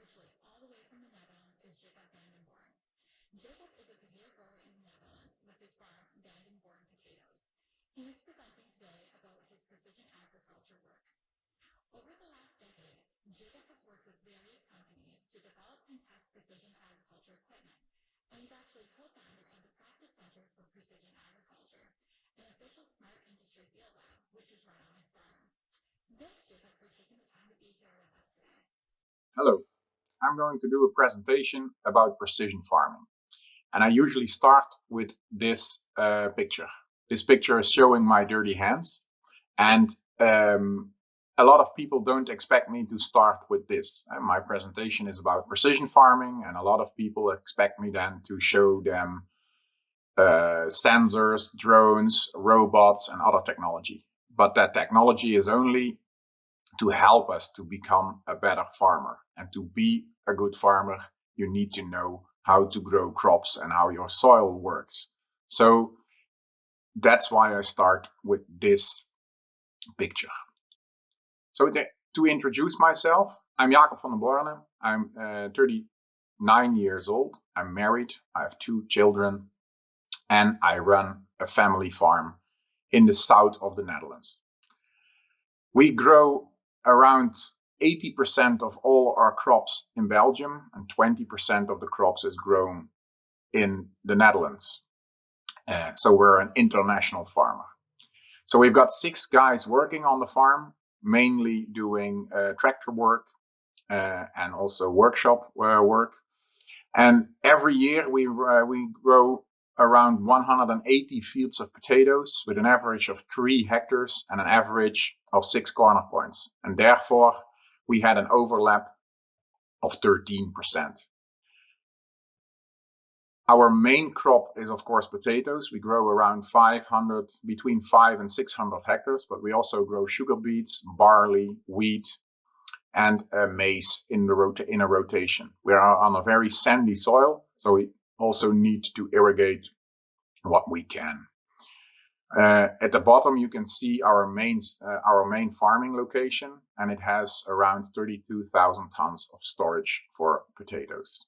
virtually all the way from the Netherlands is Jacob Vandenborn. Jacob is a potato grower in the Netherlands with his farm Vandenborn Potatoes. He is presenting today about his precision agriculture work. Over the last decade, Jacob has worked with various companies to develop and test precision agriculture equipment, and he's actually co-founder of the Practice Center for Precision Agriculture, an official smart industry field lab, which is run on his farm. Thanks, Jacob, for taking the time to be here with us today. Hello, I'm going to do a presentation about precision farming. And I usually start with this picture. This picture is showing my dirty hands. And a lot of people don't expect me to start with this. My presentation is about precision farming, and a lot of people expect me then to show them sensors, drones, robots, and other technology. But that technology is only to help us to become a better farmer. And to be a good farmer, you need to know how to grow crops and how your soil works. So that's why I start with this picture. So to introduce myself, I'm Jacob van den Borne. I'm 39 years old. I'm married. I have 2 children, and I run a family farm in the south of the Netherlands. We grow around 80% of all our crops in Belgium, and 20% of the crops is grown in the Netherlands. So we're an international farmer. So we've got 6 guys working on the farm, mainly doing tractor work and also workshop work. And every year we grow around 180 fields of potatoes with an average of 3 hectares and an average of 6 corner points. And therefore, we had an overlap of 13%. Our main crop is, of course, potatoes. We grow around between 500 and 600 hectares, but we also grow sugar beets, barley, wheat, and maize in a rotation. We are on a very sandy soil, so we also need to irrigate what we can. At the bottom, you can see our main farming location, and it has around 32,000 tons of storage for potatoes.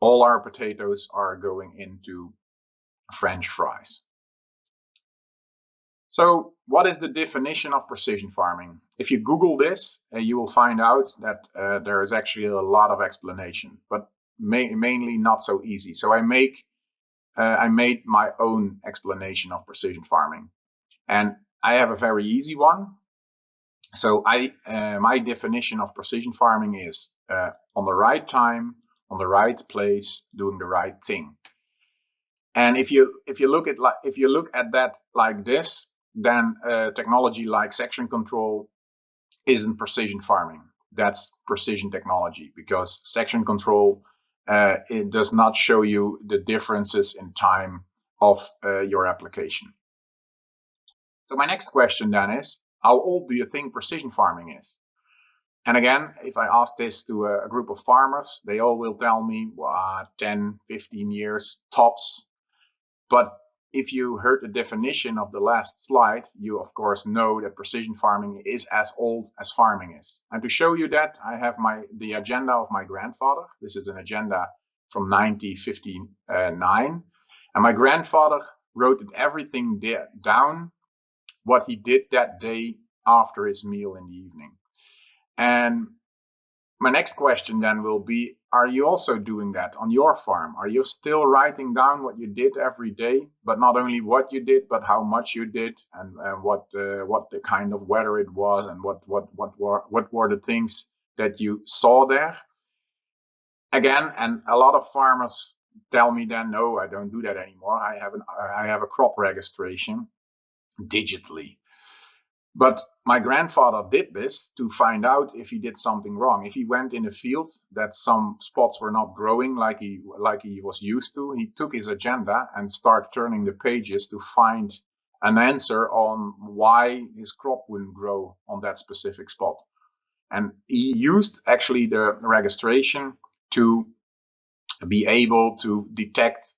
All our potatoes are going into French fries. So what is the definition of precision farming? If you Google this, you will find out that there is actually a lot of explanation, but mainly not so easy. So I made my own explanation of precision farming, and I have a very easy one. So my definition of precision farming is on the right time, on the right place, doing the right thing. And if you look at that like this, then technology like section control isn't precision farming. That's precision technology, because section control it does not show you the differences in time of your application. So my next question then is, how old do you think precision farming is? And again, if I ask this to a group of farmers, they all will tell me 10, 15 years tops. But if you heard the definition of the last slide, you of course know that precision farming is as old as farming is. And to show you that, I have the agenda of my grandfather. This is an agenda from 1959. And my grandfather wrote everything down, what he did that day after his meal in the evening. And my next question then will be, are you also doing that on your farm? Are you still writing down what you did every day, but not only what you did, but how much you did, and what the kind of weather it was, and what were the things that you saw there? Again, and a lot of farmers tell me then, no, I don't do that anymore. I have a crop registration digitally. But my grandfather did this to find out if he did something wrong. If he went in a field that some spots were not growing like he was used to, he took his agenda and started turning the pages to find an answer on why his crop wouldn't grow on that specific spot. And he used actually the registration to be able to detect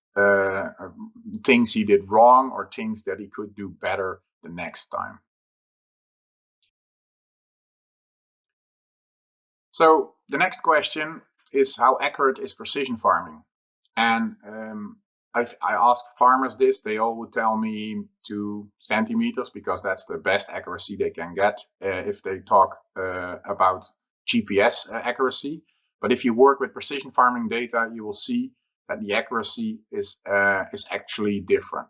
things he did wrong or things that he could do better the next time. So the next question is how accurate is precision farming? And I ask farmers this, they all would tell me 2 centimeters because that's the best accuracy they can get if they talk about GPS accuracy. But if you work with precision farming data, you will see that the accuracy is actually different.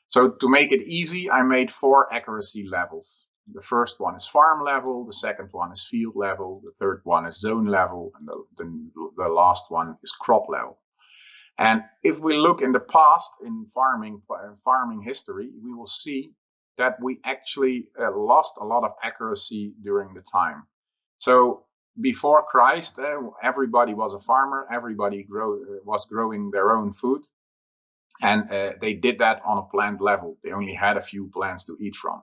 So to make it easy, I made 4 accuracy levels. The first one is farm level, the second one is field level, the third one is zone level, and the last one is crop level. And if we look in the past in farming history, we will see that we actually lost a lot of accuracy during the time. So before Christ, everybody was a farmer, everybody was growing their own food. And they did that on a plant level. They only had a few plants to eat from.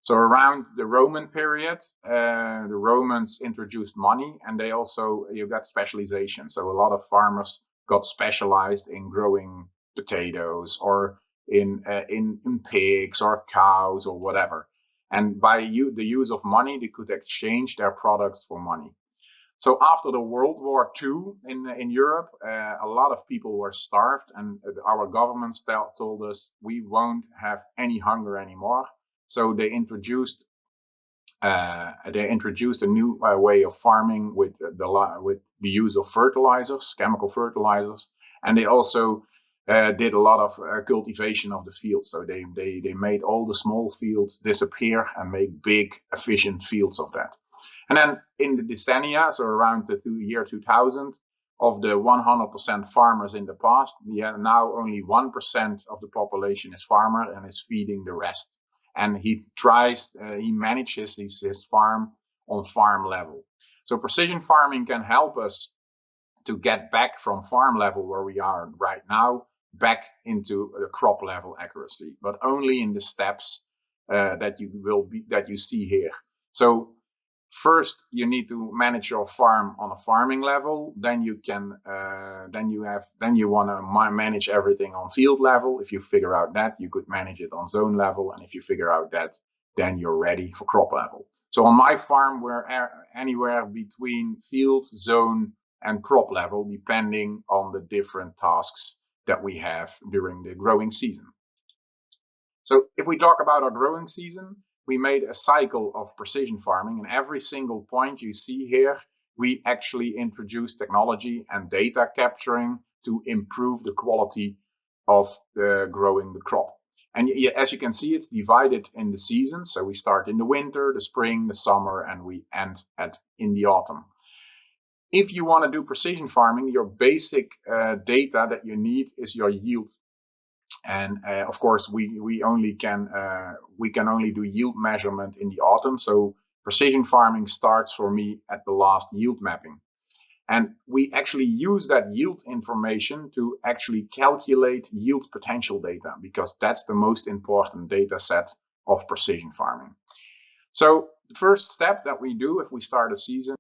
So around the Roman period, the Romans introduced money, and they also, you got specialization. So a lot of farmers got specialized in growing potatoes or in pigs or cows or whatever. And by the use of money, they could exchange their products for money. So after the World War II in Europe, a lot of people were starved, and our governments told us we won't have any hunger anymore. So they introduced a new way of farming with the use of fertilizers, chemical fertilizers, and they also did a lot of cultivation of the field. So they made all the small fields disappear and make big, efficient fields of that. And then in the decennia, so around the year 2000, of the 100% farmers in the past, now only 1% of the population is farmer and is feeding the rest. And he manages his farm on farm level. So precision farming can help us to get back from farm level, where we are right now, back into the crop level accuracy, but only in the steps that you see here. So first, you need to manage your farm on a farming level. Then you want to manage everything on field level. If you figure out that, you could manage it on zone level. And if you figure out that, then you're ready for crop level. So on my farm, we're anywhere between field, zone, and crop level, depending on the different tasks that we have during the growing season. So if we talk about our growing season, we made a cycle of precision farming, and every single point you see here, we actually introduced technology and data capturing to improve the quality of growing the crop. And as you can see, it's divided in the seasons. So we start in the winter, the spring, the summer, and we end in the autumn. If you want to do precision farming, your basic data that you need is your yield. And of course, we can only do yield measurement in the autumn. So precision farming starts for me at the last yield mapping. And we actually use that yield information to actually calculate yield potential data, because that's the most important data set of precision farming. So the first step that we do if we start a season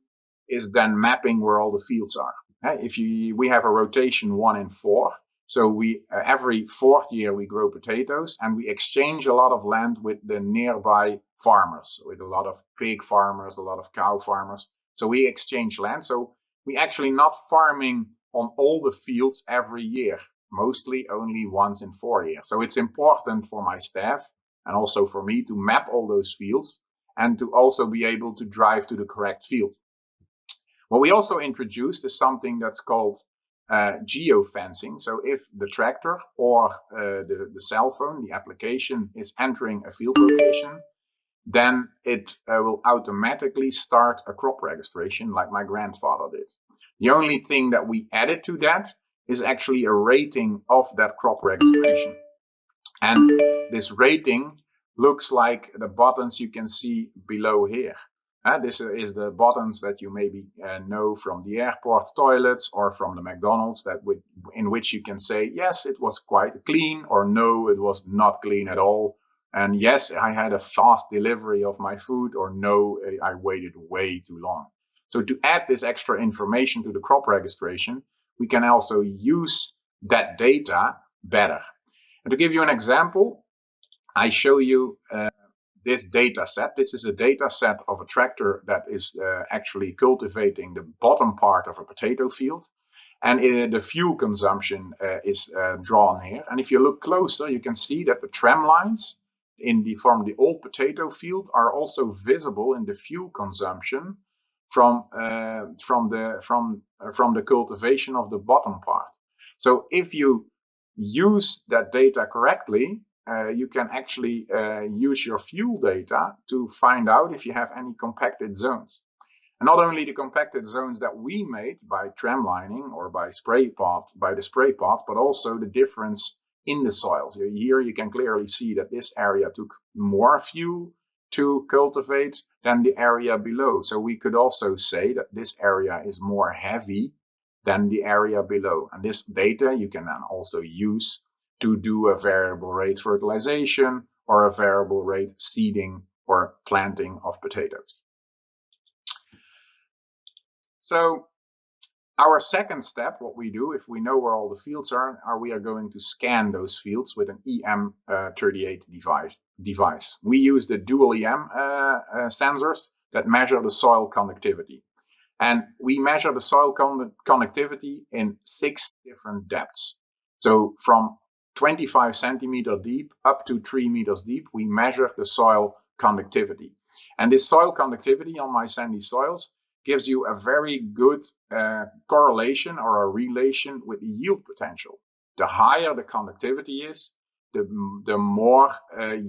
is then mapping where all the fields are. We have a rotation 1 in 4. So every 4th year we grow potatoes, and we exchange a lot of land with the nearby farmers, with a lot of pig farmers, a lot of cow farmers. So we exchange land. So we actually not farming on all the fields every year, mostly only once in 4 years. So it's important for my staff and also for me to map all those fields and to also be able to drive to the correct field. What we also introduced is something that's called geofencing. So if the tractor or the cell phone, the application, is entering a field location, then it will automatically start a crop registration like my grandfather did. The only thing that we added to that is actually a rating of that crop registration. And this rating looks like the buttons you can see below here. This is the buttons that you maybe know from the airport toilets or from the McDonald's, in which you can say, yes, it was quite clean, or no, it was not clean at all. And yes, I had a fast delivery of my food, or no, I waited way too long. So to add this extra information to the crop registration, we can also use that data better. And to give you an example, I show you this data set. This is a data set of a tractor that is actually cultivating the bottom part of a potato field. And the fuel consumption is drawn here. And if you look closer, you can see that the tram lines from the old potato field are also visible in the fuel consumption from the cultivation of the bottom part. So if you use that data correctly, you can actually use your fuel data to find out if you have any compacted zones. And not only the compacted zones that we made by tram lining or by the spray pot, but also the difference in the soils. Here you can clearly see that this area took more fuel to cultivate than the area below. So we could also say that this area is more heavy than the area below. And this data you can then also use to do a variable rate fertilization or a variable rate seeding or planting of potatoes. So our second step, what we do if we know where all the fields are we are going to scan those fields with an EM38 device. We use the dual EM sensors that measure the soil conductivity. And we measure the soil conductivity in 6 different depths. So from 25 centimeter deep up to 3 meters deep, we measure the soil conductivity. And this soil conductivity on my sandy soils gives you a very good correlation or a relation with the yield potential. The higher the conductivity is, the more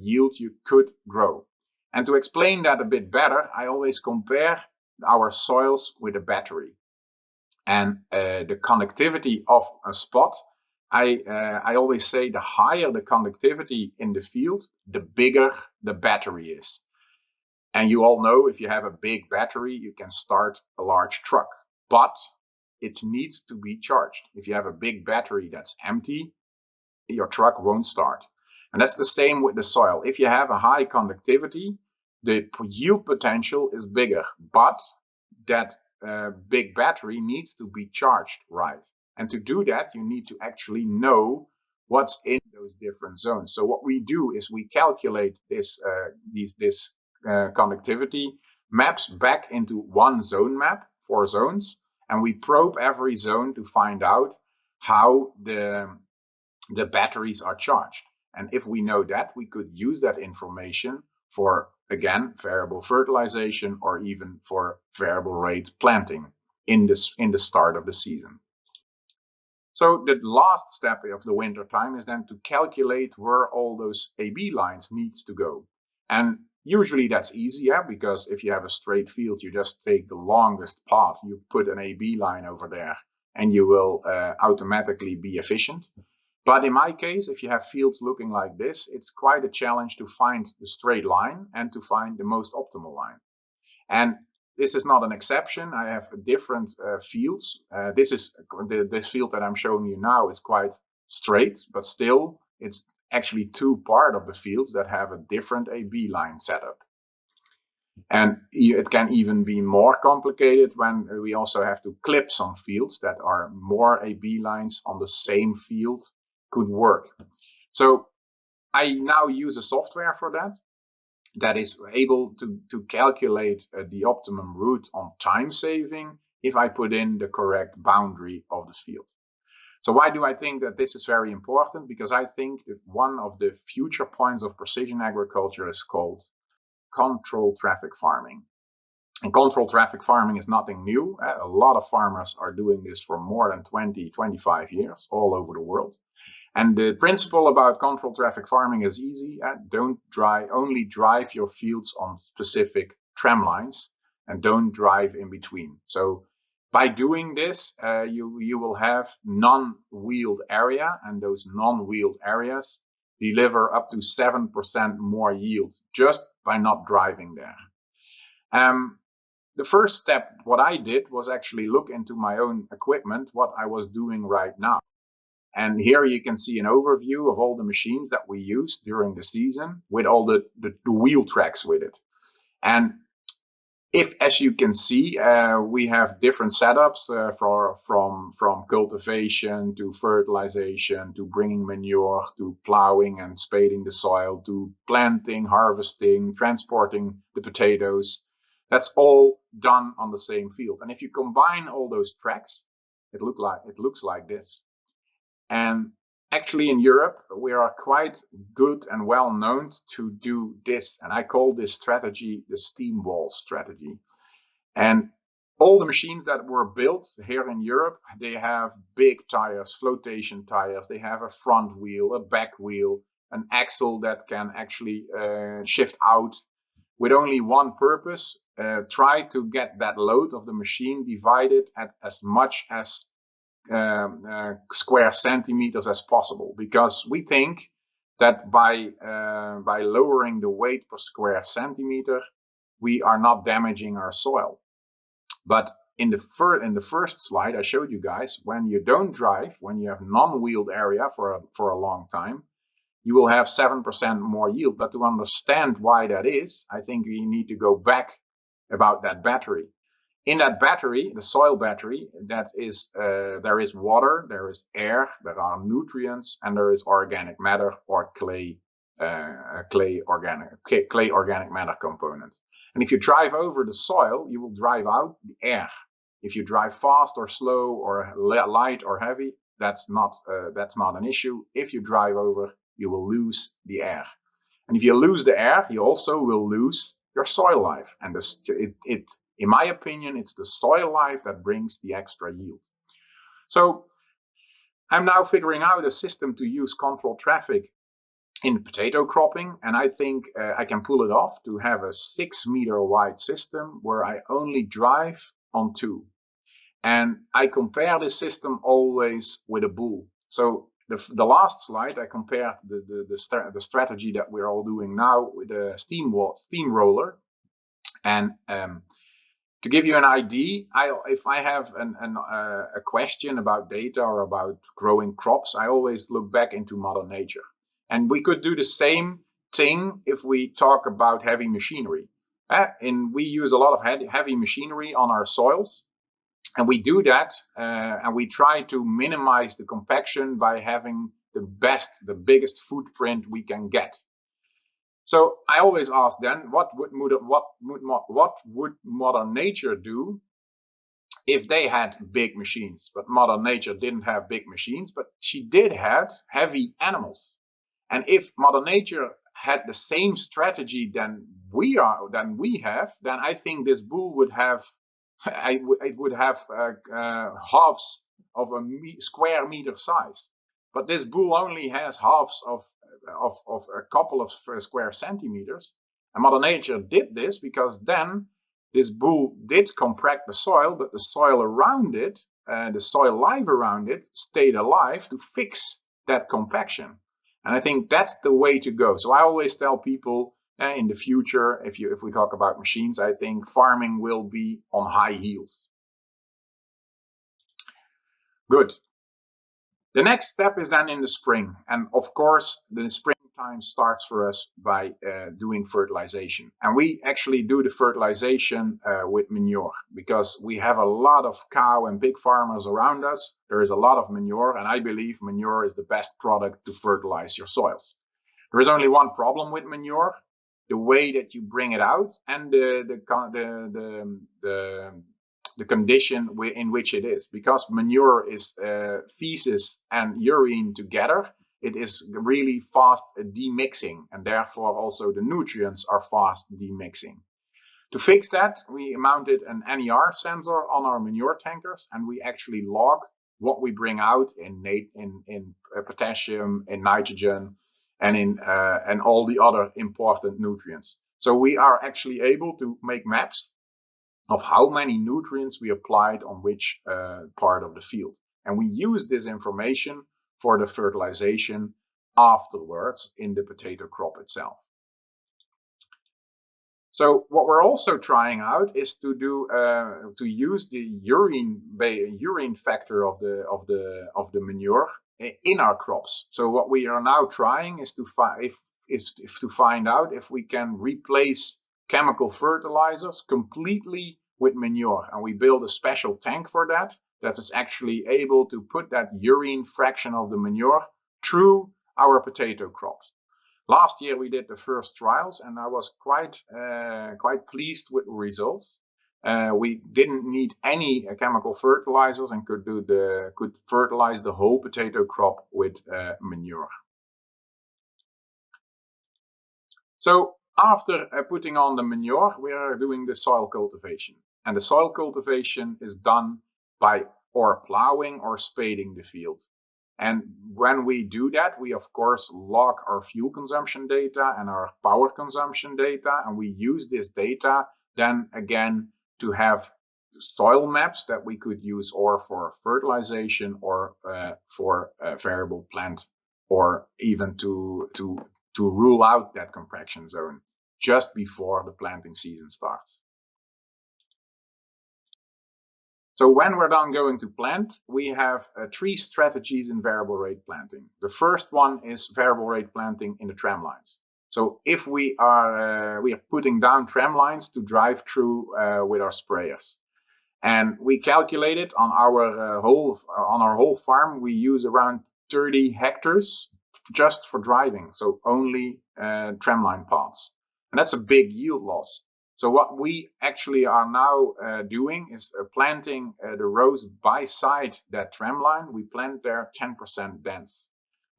yield you could grow. And to explain that a bit better, I always compare our soils with a battery. And the conductivity of a spot, I always say the higher the conductivity in the field, the bigger the battery is. And you all know if you have a big battery, you can start a large truck, but it needs to be charged. If you have a big battery that's empty, your truck won't start. And that's the same with the soil. If you have a high conductivity, the yield potential is bigger, but that big battery needs to be charged right. And to do that, you need to actually know what's in those different zones. So what we do is we calculate this conductivity maps back into one zone map, 4 zones, and we probe every zone to find out how the batteries are charged. And if we know that, we could use that information for, again, variable fertilization or even for variable rate planting in the start of the season. So the last step of the winter time is then to calculate where all those AB lines needs to go. And usually that's easier because if you have a straight field, you just take the longest path, you put an AB line over there, and you will automatically be efficient. But in my case, if you have fields looking like this, it's quite a challenge to find the straight line and to find the most optimal line. And this is not an exception. I have different fields. This field that I'm showing you now is quite straight, but still it's actually 2 parts of the fields that have a different AB line setup. And it can even be more complicated when we also have to clip some fields that are more AB lines on the same field could work. So I now use a software for that is able to calculate the optimum route on time saving if I put in the correct boundary of the field. So why do I think that this is very important? Because I think that one of the future points of precision agriculture is called controlled traffic farming. And controlled traffic farming is nothing new. A lot of farmers are doing this for more than 20-25 years all over the world. And the principle about controlled traffic farming is easy. Only drive your fields on specific tram lines and don't drive in between. So by doing this, you will have non-wheeled area, and those non-wheeled areas deliver up to 7% more yield just by not driving there. The first step, what I did was actually look into my own equipment, what I was doing right now. And here you can see an overview of all the machines that we use during the season with all the wheel tracks with it. And If, as you can see, we have different setups from cultivation to fertilization to bringing manure to plowing and spading the soil to planting, harvesting, transporting the potatoes. That's all done on the same field. And if you combine all those tracks, it looks like this. And actually in Europe, we are quite good and well known to do this. And I call this strategy the steam wall strategy. And all the machines that were built here in Europe, they have big tires, flotation tires. They have a front wheel, a back wheel, an axle that can actually shift out with only one purpose. Try to get that load of the machine divided at as much as square centimeters as possible, because we think that by lowering the weight per square centimeter, we are not damaging our soil. But in the first slide I showed you guys, when you don't drive, when you have non-wheeled area for a long time, you will have 7% more yield. But to understand why that is, I think we need to go back about that battery. In that battery, the soil battery, there is water, there is air, there are nutrients, and there is organic matter or clay organic matter components. And if you drive over the soil, you will drive out the air. If you drive fast or slow or light or heavy, that's not an issue. If you drive over, you will lose the air. And if you lose the air, you also will lose your soil life. And in my opinion, it's the soil life that brings the extra yield. So I'm now figuring out a system to use control traffic in potato cropping, and I think I can pull it off to have a 6 meter wide system where I only drive on 2. And I compare this system always with a bull. So the last slide, I compared the strategy that we're all doing now with a steamroller. And to give you an idea, if I have a question about data or about growing crops, I always look back into Mother Nature. And we could do the same thing if we talk about heavy machinery. And we use a lot of heavy machinery on our soils. And we do that, and we try to minimize the compaction by having the biggest footprint we can get. So I always ask then, what would Mother Nature do if they had big machines? But Mother Nature didn't have big machines, but she did have heavy animals. And if Mother Nature had the same strategy than we have, then I think this bull would have it would have halves of a square meter size. But this bull only has halves of a couple of square centimeters. And Mother Nature did this because then this bull did compact the soil, but the soil around it, the soil life around it, stayed alive to fix that compaction. And I think that's the way to go. So I always tell people, in the future, if we talk about machines, I think farming will be on high heels. Good. The next step is then in the spring. And of course, the springtime starts for us by doing fertilization. And we actually do the fertilization with manure, because we have a lot of cow and pig farmers around us. There is a lot of manure, and I believe manure is the best product to fertilize your soils. There is only one problem with manure: the way that you bring it out and the condition in which it is. Because manure is feces and urine together, it is really fast demixing, and therefore also the nutrients are fast demixing. To fix that, we mounted an NER sensor on our manure tankers, and we actually log what we bring out in potassium, in nitrogen, and all the other important nutrients. So we are actually able to make maps of how many nutrients we applied on which part of the field. And we use this information for the fertilization afterwards in the potato crop itself. So what we're also trying out is to use the urine factor of the manure in our crops. So what we are now trying is to find out if we can replace chemical fertilizers completely with manure. And we built a special tank for that is actually able to put that urine fraction of the manure through our potato crops. Last year we did the first trials, and I was quite pleased with the results. We didn't need any chemical fertilizers and could fertilize the whole potato crop with manure. So after putting on the manure, we are doing the soil cultivation, and the soil cultivation is done by or plowing or spading the field. And when we do that, we of course log our fuel consumption data and our power consumption data, and we use this data then again to have soil maps that we could use or for fertilization or for variable plant, or even to rule out that compaction zone just before the planting season starts. So when we're done going to plant, we have 3 strategies in variable rate planting. The first one is variable rate planting in the tram lines. So if we are putting down tram lines to drive through with our sprayers, and we calculated on our whole farm, we use around 30 hectares just for driving, so only tramline paths, and that's a big yield loss. So what we actually are now doing is planting the rows beside that tram line. We plant there 10% dense.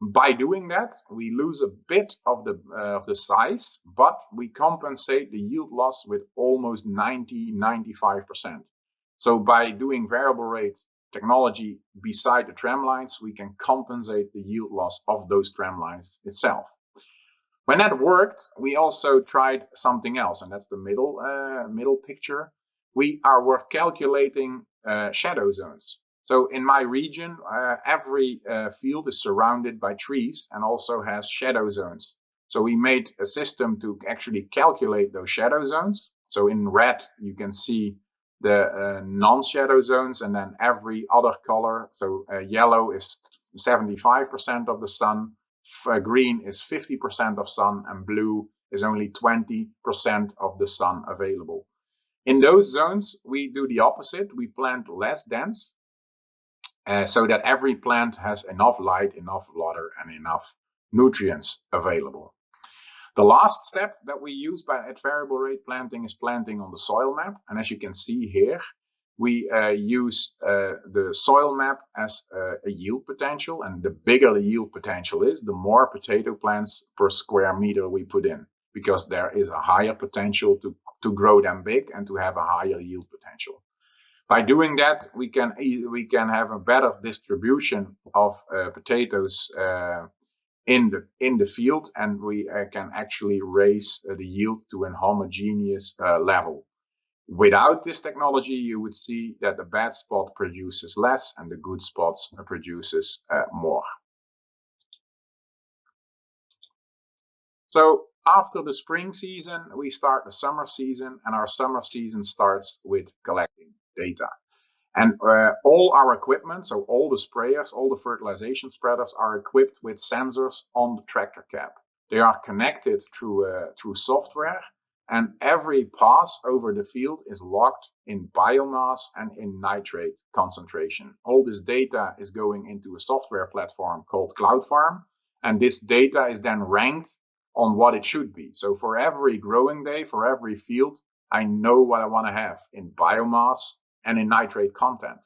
By doing that, we lose a bit of the size, but we compensate the yield loss with almost 95%. So by doing variable rate technology beside the tram lines, we can compensate the yield loss of those tram lines itself. When that worked, we also tried something else, and that's the middle picture. We were calculating shadow zones. So in my region, every field is surrounded by trees and also has shadow zones. So we made a system to actually calculate those shadow zones. So in red, you can see the non-shadow zones, and then every other color. So yellow is 75% of the sun, green is 50% of sun, and blue is only 20% of the sun available. In those zones, we do the opposite. We plant less dense, so that every plant has enough light, enough water, and enough nutrients available. The last step that we use at variable rate planting is planting on the soil map. And as you can see here, we use the soil map as a yield potential. And the bigger the yield potential is, the more potato plants per square meter we put in, because there is a higher potential to grow them big and to have a higher yield potential. By doing that, we can have a better distribution of potatoes in the field, and we can actually raise the yield to an homogeneous level. Without this technology, you would see that the bad spot produces less and the good spots produces more. So after the spring season, we start the summer season, and our summer season starts with collecting data. And all our equipment, so all the sprayers, all the fertilization spreaders, are equipped with sensors on the tractor cab. They are connected through software, and every pass over the field is logged in biomass and in nitrate concentration. All this data is going into a software platform called Cloud Farm, and this data is then ranked on what it should be. So for every growing day, for every field, I know what I want to have in biomass and in nitrate content.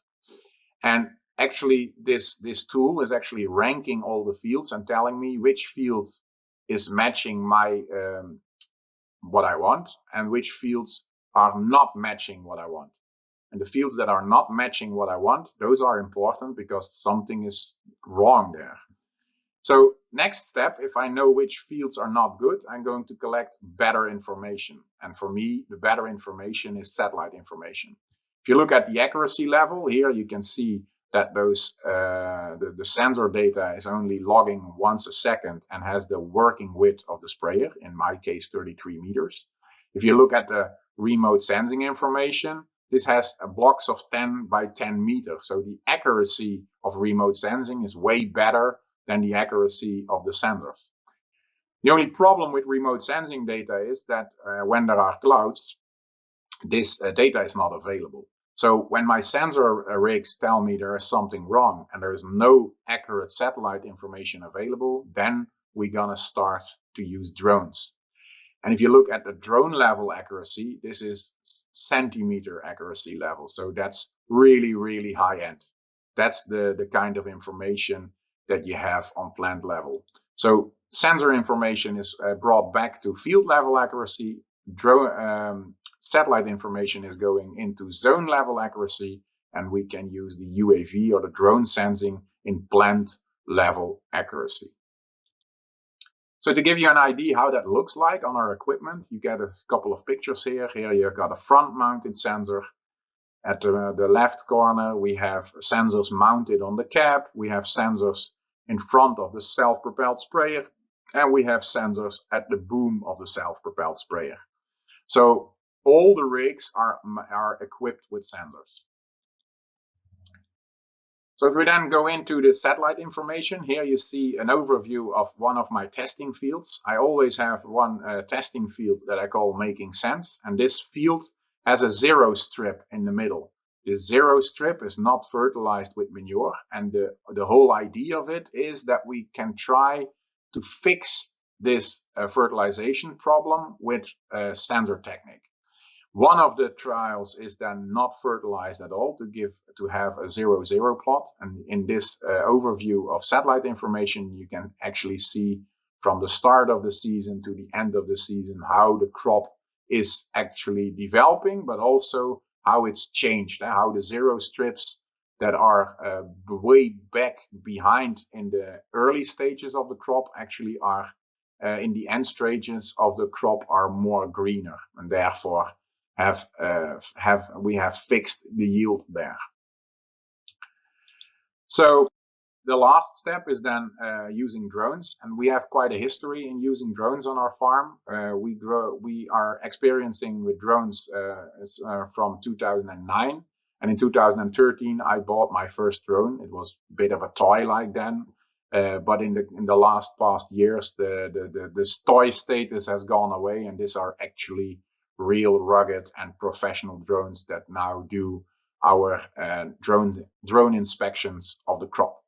And actually this tool is actually ranking all the fields and telling me which field is matching my what I want and which fields are not matching what I want. And the fields that are not matching what I want, those are important because something is wrong there. So next step, if I know which fields are not good, I'm going to collect better information. And for me, the better information is satellite information. If you look at the accuracy level here, you can see that the sensor data is only logging once a second and has the working width of the sprayer, in my case 33 meters. If you look at the remote sensing information, this has blocks of 10 by 10 meters. So the accuracy of remote sensing is way better than the accuracy of the sensors. The only problem with remote sensing data is that when there are clouds, this data is not available. So when my sensor rigs tell me there is something wrong and there is no accurate satellite information available, then we're gonna start to use drones. And if you look at the drone level accuracy, this is centimeter accuracy level. So that's really, really high end. That's the kind of information that you have on plant level. So sensor information is brought back to field level accuracy. Satellite information is going into zone level accuracy, and we can use the UAV or the drone sensing in plant level accuracy. So to give you an idea how that looks like on our equipment, you get a couple of pictures here. Here you've got a front-mounted sensor. At the left corner, we have sensors mounted on the cab. We have sensors in front of the self-propelled sprayer. And we have sensors at the boom of the self-propelled sprayer. So all the rigs are equipped with sensors. So if we then go into the satellite information, here you see an overview of one of my testing fields. I always have one testing field that I call making sense. And this field has a zero strip in the middle. This zero strip is not fertilized with manure. And the whole idea of it is that we can try to fix this fertilization problem with a sensor technique. One of the trials is then not fertilized at all to have a 0-0 plot. And in this overview of satellite information, you can actually see from the start of the season to the end of the season how the crop is actually developing, but also how it's changed, how the zero strips that are way back behind in the early stages of the crop actually are in the end stages of the crop are more greener, and therefore we have fixed the yield there. So the last step is then using drones, and we have quite a history in using drones on our farm. We are experiencing with drones from 2009, and in 2013 I bought my first drone. It was a bit of a toy like then, but in the past years the toy status has gone away, and these are actually real rugged and professional drones that now do our drone inspections of the crop.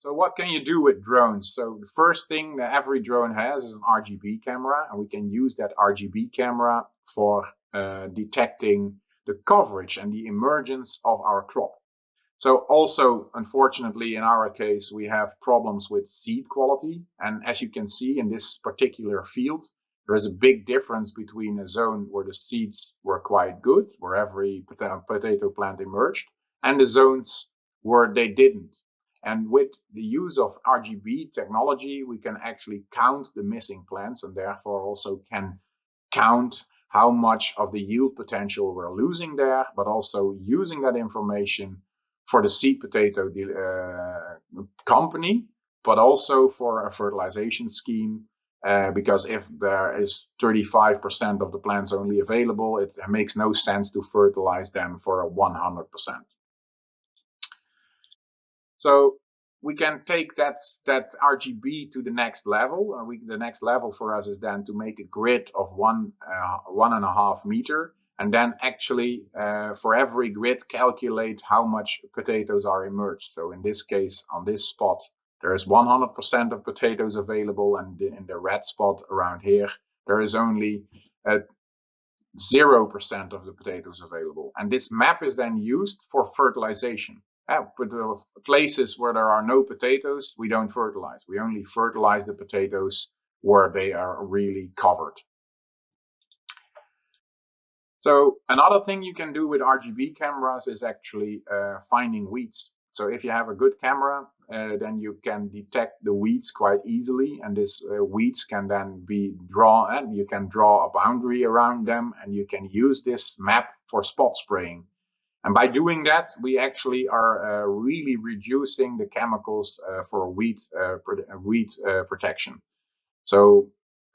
So what can you do with drones? So the first thing that every drone has is an RGB camera, and we can use that RGB camera for detecting the coverage and the emergence of our crop. So also, unfortunately, in our case, we have problems with seed quality. And as you can see in this particular field, there is a big difference between a zone where the seeds were quite good, where every potato plant emerged, and the zones where they didn't. And with the use of RGB technology, we can actually count the missing plants, and therefore also can count how much of the yield potential we're losing there, but also using that information for the seed potato company, but also for a fertilization scheme. Because if there is 35% of the plants only available, it makes no sense to fertilize them for a 100%. So we can take that RGB to the next level. The next level for us is then to make a grid of 1.5 meter, and then actually for every grid calculate how much potatoes are emerged. So in this case, on this spot, there is 100% of potatoes available, and in the red spot around here, there is only 0% of the potatoes available. And this map is then used for fertilization. But places where there are no potatoes, we don't fertilize. We only fertilize the potatoes where they are really covered. So another thing you can do with RGB cameras is actually finding weeds. So if you have a good camera, then you can detect the weeds quite easily, and these weeds can then be drawn, and you can draw a boundary around them, and you can use this map for spot spraying. And by doing that, we actually are really reducing the chemicals for weed protection. So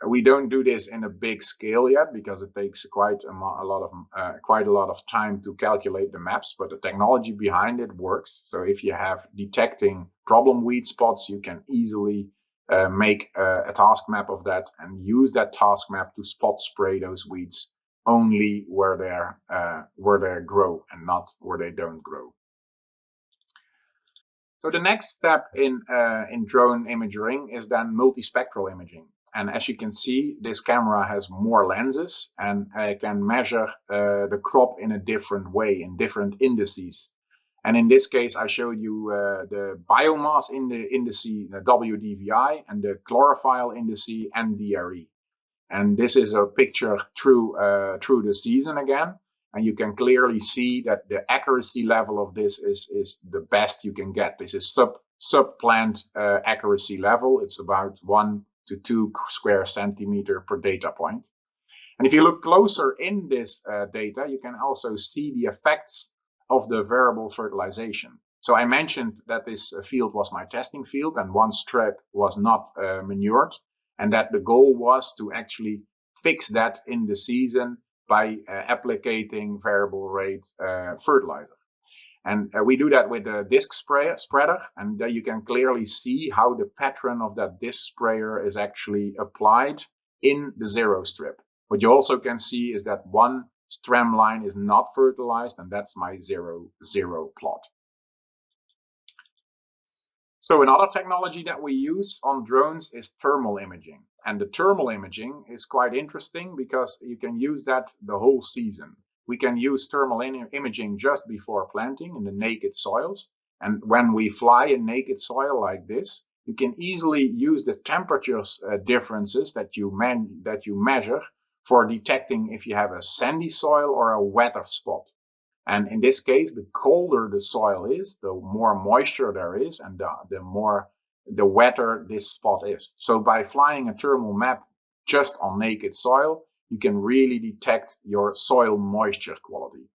we don't do this in a big scale yet because it takes quite a lot of time to calculate the maps, but the technology behind it works. So if you have detecting problem weed spots, you can easily make a task map of that and use that task map to spot spray those weeds only where they grow and not where they don't grow. So the next step in drone imaging is then multispectral imaging. And as you can see, this camera has more lenses and can measure the crop in a different way, in different indices. And in this case, I showed you the biomass indice, the WDVI, and the chlorophyll indice, NDRE. And this is a picture through the season again. And you can clearly see that the accuracy level of this is the best you can get. This is sub-plant accuracy level. It's about 1 to 2 square centimeter per data point. And if you look closer in this data, you can also see the effects of the variable fertilization. So I mentioned that this field was my testing field and one strip was not manured, and that the goal was to actually fix that in the season by applicating variable rate fertilizer. And we do that with a disc spreader, and there you can clearly see how the pattern of that disc sprayer is actually applied in the zero strip. What you also can see is that one Tram line is not fertilized, and that's my 0-0 plot. So another technology that we use on drones is thermal imaging. And the thermal imaging is quite interesting because you can use that the whole season. We can use thermal imaging just before planting in the naked soils. And when we fly in naked soil like this, you can easily use the temperatures differences that you measure for detecting if you have a sandy soil or a wetter spot. And in this case, the colder the soil is, the more moisture there is, and the wetter this spot is. So by flying a thermal map just on naked soil, you can really detect your soil moisture quality.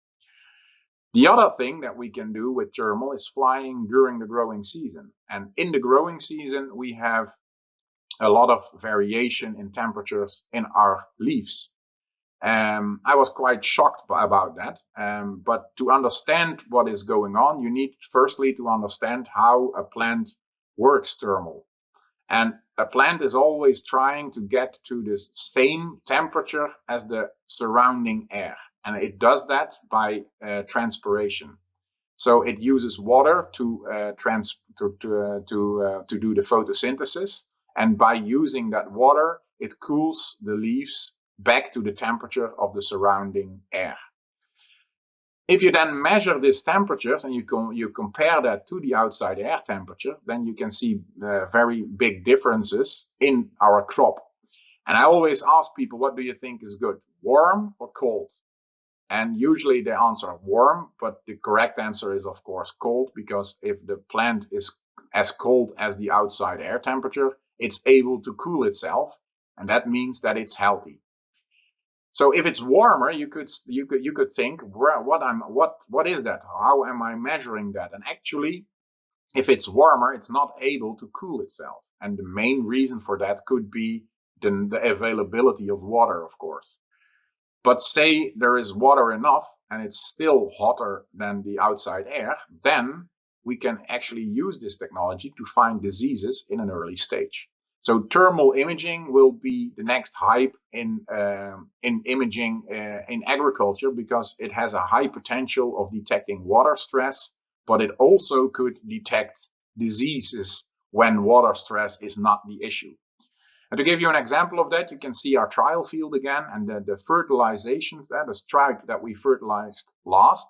The other thing that we can do with thermal is flying during the growing season. And in the growing season, we have a lot of variation in temperatures in our leaves. I was quite shocked about that. But to understand what is going on, you need firstly to understand how a plant works thermal. And a plant is always trying to get to the same temperature as the surrounding air. And it does that by transpiration. So it uses water to do the photosynthesis. And by using that water, it cools the leaves back to the temperature of the surrounding air. If you then measure these temperatures and you compare that to the outside air temperature, then you can see very big differences in our crop. And I always ask people, what do you think is good, warm or cold? And usually they answer warm, but the correct answer is of course cold, because if the plant is as cold as the outside air temperature, it's able to cool itself, and that means that it's healthy. So if it's warmer, you could think, what is that? How am I measuring that? And actually, if it's warmer, it's not able to cool itself. And the main reason for that could be the availability of water, of course. But say there is water enough and it's still hotter than the outside air, then we can actually use this technology to find diseases in an early stage. So thermal imaging will be the next hype in imaging in agriculture, because it has a high potential of detecting water stress, but it also could detect diseases when water stress is not the issue. And to give you an example of that, you can see our trial field again, and the fertilization, the stripe that we fertilized last,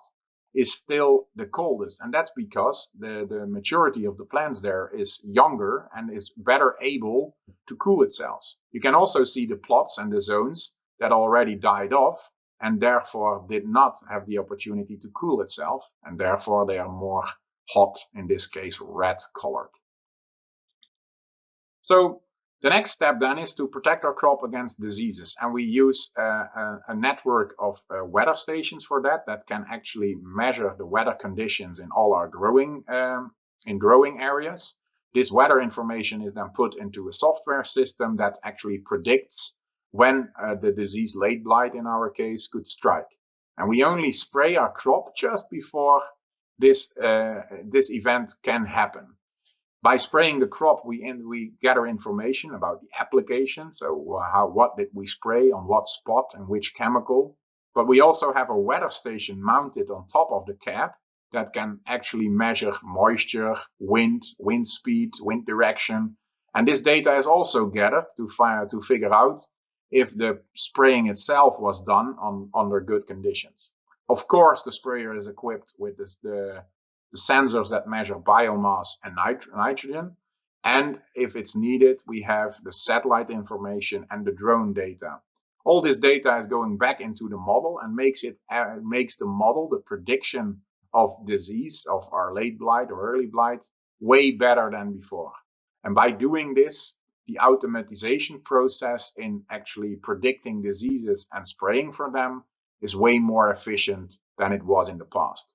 is still the coldest. And that's because the maturity of the plants there is younger and is better able to cool itself. You can also see the plots and the zones that already died off and therefore did not have the opportunity to cool itself, and therefore they are more hot, in this case red colored. So the next step then is to protect our crop against diseases, and we use a network of weather stations for that can actually measure the weather conditions in all our growing areas. This weather information is then put into a software system that actually predicts when the disease late blight, in our case, could strike. And we only spray our crop just before this event can happen. By spraying the crop, we gather information about the application. So what did we spray on what spot and which chemical. But we also have a weather station mounted on top of the cab that can actually measure moisture, wind speed, wind direction. And this data is also gathered to figure out if the spraying itself was done under good conditions. Of course, the sprayer is equipped with the sensors that measure biomass and nitrogen. And if it's needed, we have the satellite information and the drone data. All this data is going back into the model and makes the model, the prediction of disease, of our late blight or early blight, way better than before. And by doing this, the automatization process in actually predicting diseases and spraying for them is way more efficient than it was in the past.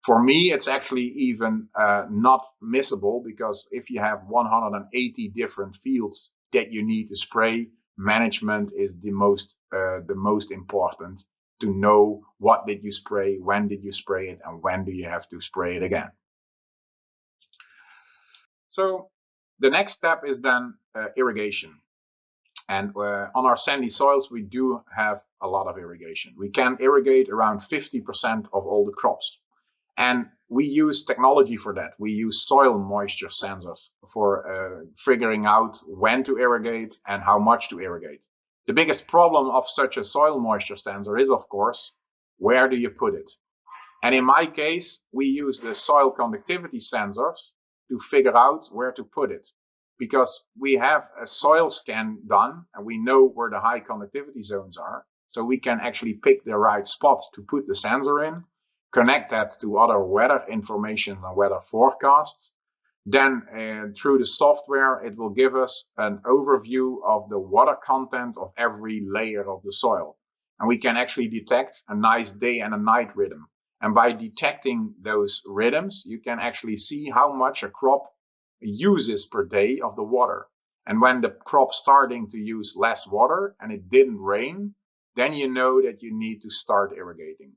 For me, it's actually even not missable, because if you have 180 different fields that you need to spray, management is the most important, to know what did you spray, when did you spray it, and when do you have to spray it again. So the next step is then irrigation. And on our sandy soils, we do have a lot of irrigation. We can irrigate around 50% of all the crops. And we use technology for that. We use soil moisture sensors for figuring out when to irrigate and how much to irrigate. The biggest problem of such a soil moisture sensor is, of course, where do you put it? And in my case, we use the soil conductivity sensors to figure out where to put it. Because we have a soil scan done and we know where the high conductivity zones are. So we can actually pick the right spot to put the sensor in, connect that to other weather information and weather forecasts. Then through the software, it will give us an overview of the water content of every layer of the soil. And we can actually detect a nice day and a night rhythm. And by detecting those rhythms, you can actually see how much a crop uses per day of the water. And when the crop's starting to use less water and it didn't rain, then you know that you need to start irrigating.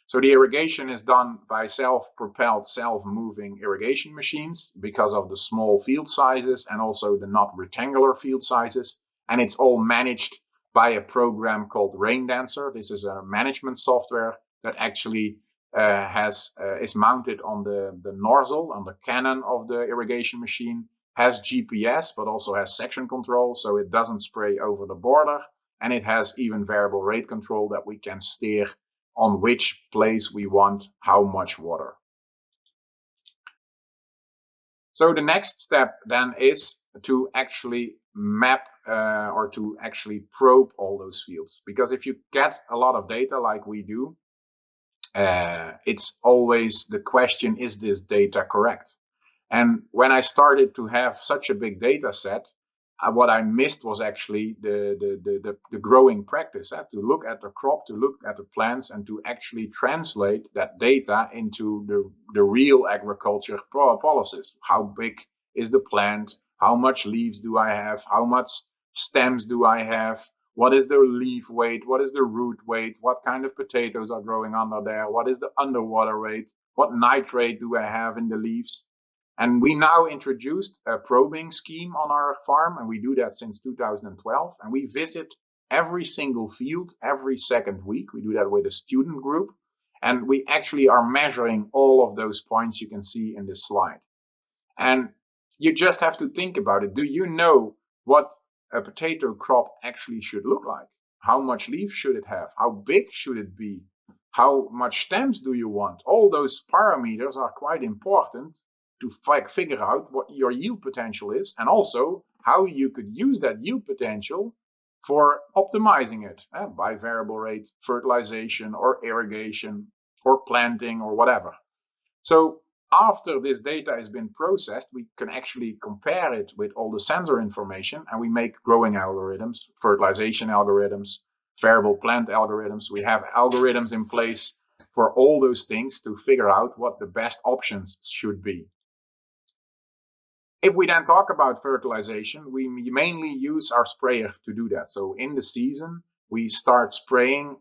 So the irrigation is done by self-propelled, self-moving irrigation machines because of the small field sizes and also the not rectangular field sizes. And it's all managed by a program called Rain Dancer. This is a management software that actually is mounted on the nozzle, on the cannon of the irrigation machine, has GPS, but also has section control, so it doesn't spray over the border. And it has even variable rate control that we can steer on which place we want how much water. So the next step then is to actually map or to actually probe all those fields. Because if you get a lot of data like we do, it's always the question, is this data correct? And when I started to have such a big data set, what I missed was actually the growing practice, to look at the crop, to look at the plants, and to actually translate that data into the real agriculture policies. How big is the plant? How much leaves do I have? How much stems do I have? What is the leaf weight? What is the root weight? What kind of potatoes are growing under there? What is the underwater rate? What nitrate do I have in the leaves? And we now introduced a probing scheme on our farm, and we do that since 2012. And we visit every single field every second week. We do that with a student group. And we actually are measuring all of those points you can see in this slide. And you just have to think about it. Do you know what a potato crop actually should look like? How much leaf should it have? How big should it be? How much stems do you want? All those parameters are quite important to figure out what your yield potential is, and also how you could use that yield potential for optimizing it by variable rate fertilization or irrigation or planting or whatever. So after this data has been processed, we can actually compare it with all the sensor information, and we make growing algorithms, fertilization algorithms, variable plant algorithms. We have algorithms in place for all those things to figure out what the best options should be. If we then talk about fertilization, we mainly use our sprayer to do that. So in the season, we start spraying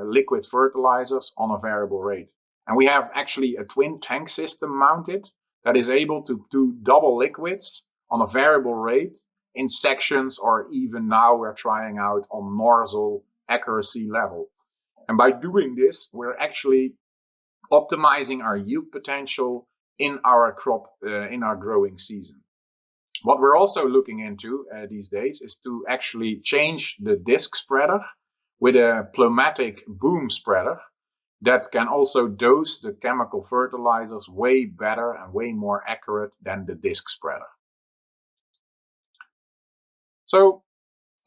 liquid fertilizers on a variable rate. And we have actually a twin tank system mounted that is able to do double liquids on a variable rate in sections, or even now we're trying out on nozzle accuracy level. And by doing this, we're actually optimizing our yield potential in our crop, in our growing season. What we're also looking into these days is to actually change the disc spreader with a pneumatic boom spreader that can also dose the chemical fertilizers way better and way more accurate than the disc spreader. So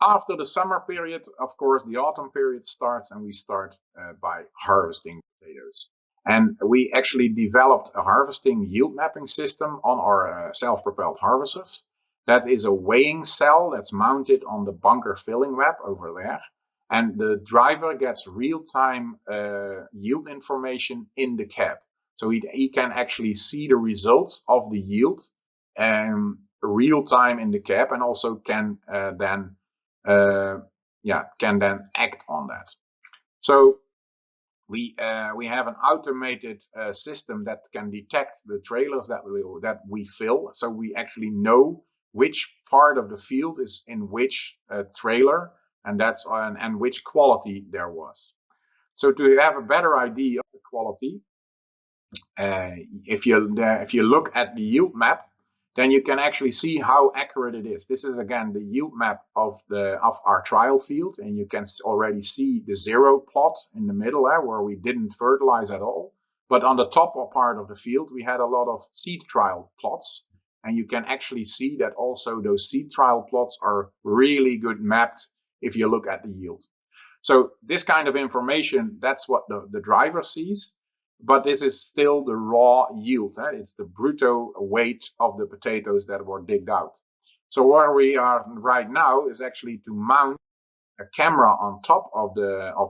after the summer period, of course, the autumn period starts, and we start by harvesting potatoes. And we actually developed a harvesting yield mapping system on our self-propelled harvesters. That is a weighing cell that's mounted on the bunker filling web over there. And the driver gets real-time yield information in the cab. So he can actually see the results of the yield real-time in the cab, and also can then act on that. So we have an automated system that can detect the trailers that we fill. So we actually know which part of the field is in which trailer, and which quality there was. So to have a better idea of the quality, if you look at the yield map, then you can actually see how accurate it is. This is again the yield map of our trial field, and you can already see the zero plot in the middle there where we didn't fertilize at all. But on the top part of the field, we had a lot of seed trial plots, and you can actually see that also those seed trial plots are really good mapped if you look at the yield. So this kind of information, that's what the driver sees. But this is still the raw yield. It's the brutto weight of the potatoes that were digged out. So where we are right now is actually to mount a camera on top of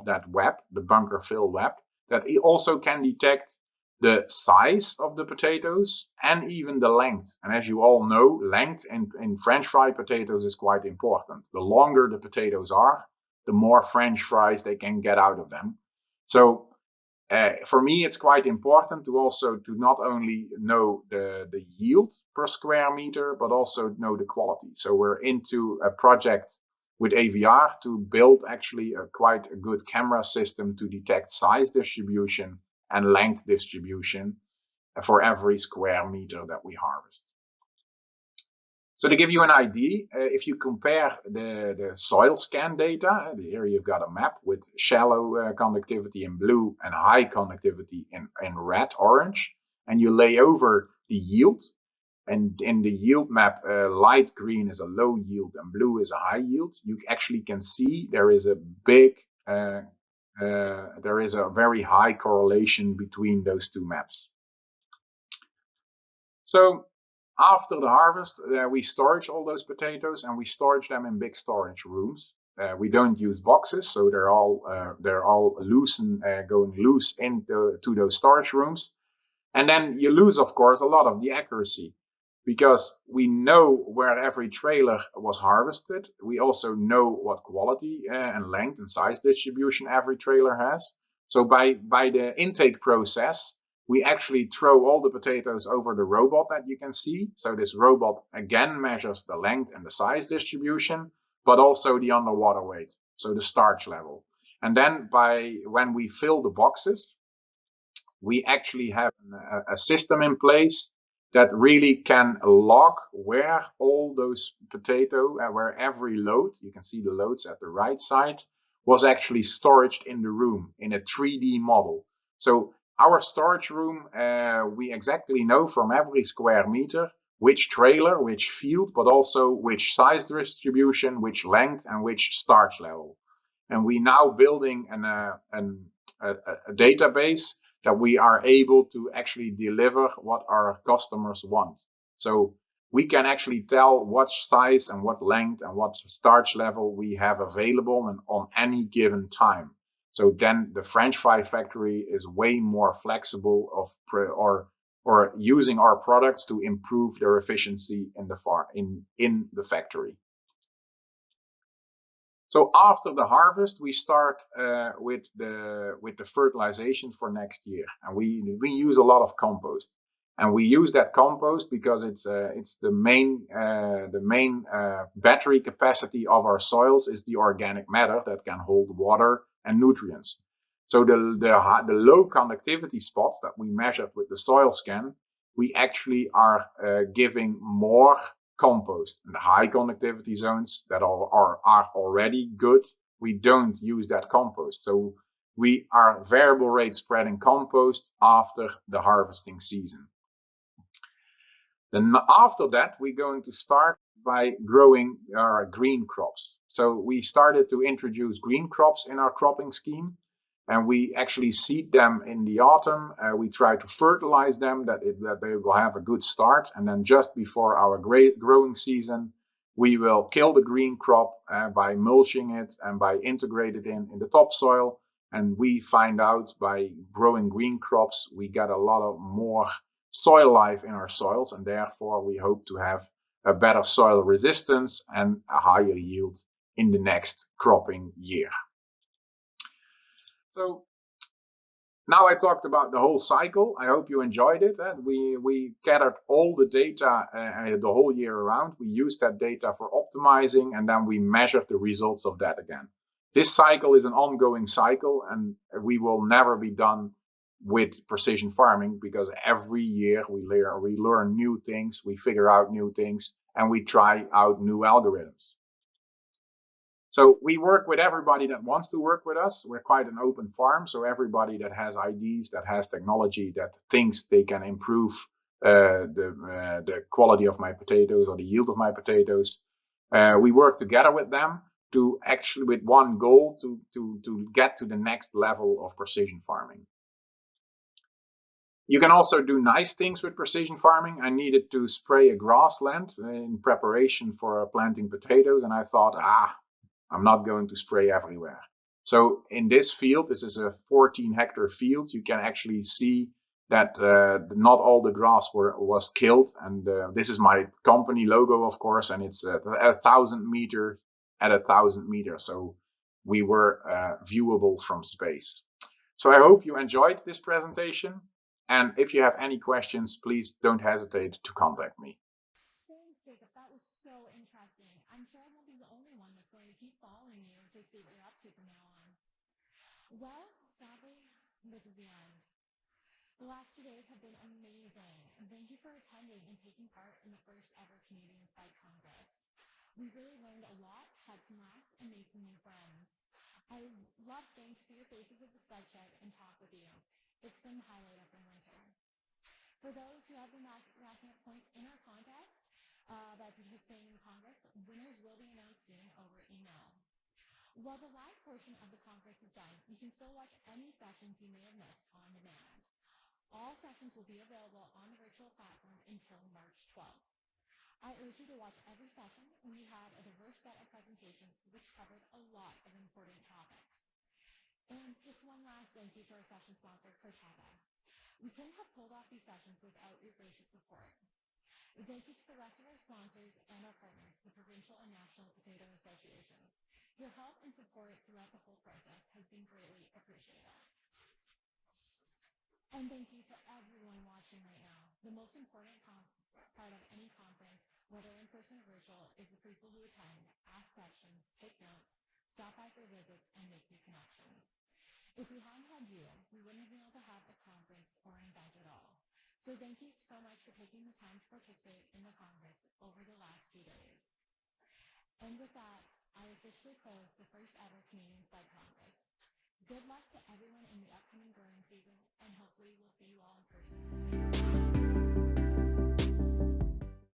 that web, the bunker fill web, that also can detect the size of the potatoes and even the length. And as you all know, length in French fry potatoes is quite important. The longer the potatoes are, the more French fries they can get out of them. So for me, it's quite important to not only know the yield per square meter, but also know the quality. So we're into a project with AVR to build actually quite a good camera system to detect size distribution and length distribution for every square meter that we harvest. So to give you an idea, if you compare the soil scan data, here you've got a map with shallow conductivity in blue and high conductivity in red, orange, and you lay over the yield. And in the yield map, light green is a low yield and blue is a high yield. You actually can see there is a very high correlation between those two maps. So after the harvest, we storage all those potatoes, and we storage them in big storage rooms. We don't use boxes, so they're all loose and going loose into those storage rooms. And then you lose, of course, a lot of the accuracy, because we know where every trailer was harvested. We also know what quality and length and size distribution every trailer has. So by the intake process, we actually throw all the potatoes over the robot that you can see. So this robot again measures the length and the size distribution, but also the underwater weight, so the starch level. And then when we fill the boxes, we actually have a system in place that really can log where all those where every load, you can see the loads at the right side, was actually stored in the room in a 3D model. So our storage room, we exactly know from every square meter which trailer, which field, but also which size distribution, which length, and which starch level. And we now building a database that we are able to actually deliver what our customers want. So we can actually tell what size and what length and what starch level we have available and on any given time. So then the French fry factory is way more flexible or using our products to improve their efficiency in the factory. So after the harvest, we start with the fertilization for next year, and we use a lot of compost. And we use that compost because it's the main battery capacity of our soils is the organic matter that can hold water and nutrients. So the low conductivity spots that we measured with the soil scan, we actually are giving more compost. And the high conductivity zones that are already good, we don't use that compost. So we are variable rate spreading compost after the harvesting season. Then after that, we're going to start by growing our green crops. So we started to introduce green crops in our cropping scheme, and we actually seed them in the autumn. We try to fertilize them that they will have a good start, and then just before our growing season, we will kill the green crop by mulching it and by integrating it in the topsoil. And we find out by growing green crops, we get a lot of more soil life in our soils, and therefore we hope to have a better soil resistance and a higher yield in the next cropping year. So now I talked about the whole cycle. I hope you enjoyed it. We gathered all the data the whole year around. We used that data for optimizing, and then we measured the results of that again. This cycle is an ongoing cycle, and we will never be done with precision farming because every year we learn new things, we figure out new things, and we try out new algorithms. So we work with everybody that wants to work with us. We're quite an open farm, so everybody that has ideas, that has technology, that thinks they can improve the quality of my potatoes or the yield of my potatoes, we work together with them to actually with one goal to get to the next level of precision farming. You can also do nice things with precision farming. I needed to spray a grassland in preparation for planting potatoes, and I thought, I'm not going to spray everywhere. So in this field, this is a 14-hectare field, you can actually see that not all the grass was killed. And this is my company logo, of course, and it's 1,000 meters at 1,000 meters. So we were viewable from space. So I hope you enjoyed this presentation. And if you have any questions, please don't hesitate to contact me. Thanks, Jacob. That was so interesting. I'm sure I won't be the only one that's going to keep following you to see what you're up to from now on. Well, sadly, this is the end. The last 2 days have been amazing. Thank you for attending and taking part in the first ever Canadian Spud Congress. We really learned a lot, had some laughs, and made some new friends. I love getting to see your faces at the Spud Shed and talk with you. It's been the highlight of the winter. For those who have been racking up points in our contest by participating in the Congress, winners will be announced soon over email. While the live portion of the Congress is done, you can still watch any sessions you may have missed on demand. All sessions will be available on the virtual platform until March 12th. I urge you to watch every session. We had a diverse set of presentations which covered a lot of important topics. And just one last thank you to our session sponsor, Cultivation. We couldn't have pulled off these sessions without your gracious support. Thank you to the rest of our sponsors and our partners, the provincial and national potato associations. Your help and support throughout the whole process has been greatly appreciated. And thank you to everyone watching right now. The most important part of any conference, whether in person or virtual, is the people who attend, ask questions, take notes, stop by for visits, and make new connections. If we hadn't had you, we wouldn't have been able to have a conference or an event at all. So thank you so much for taking the time to participate in the Congress over the last few days. And with that, I officially close the first ever Canadian Spud Congress. Good luck to everyone in the upcoming growing season, and hopefully we'll see you all in person.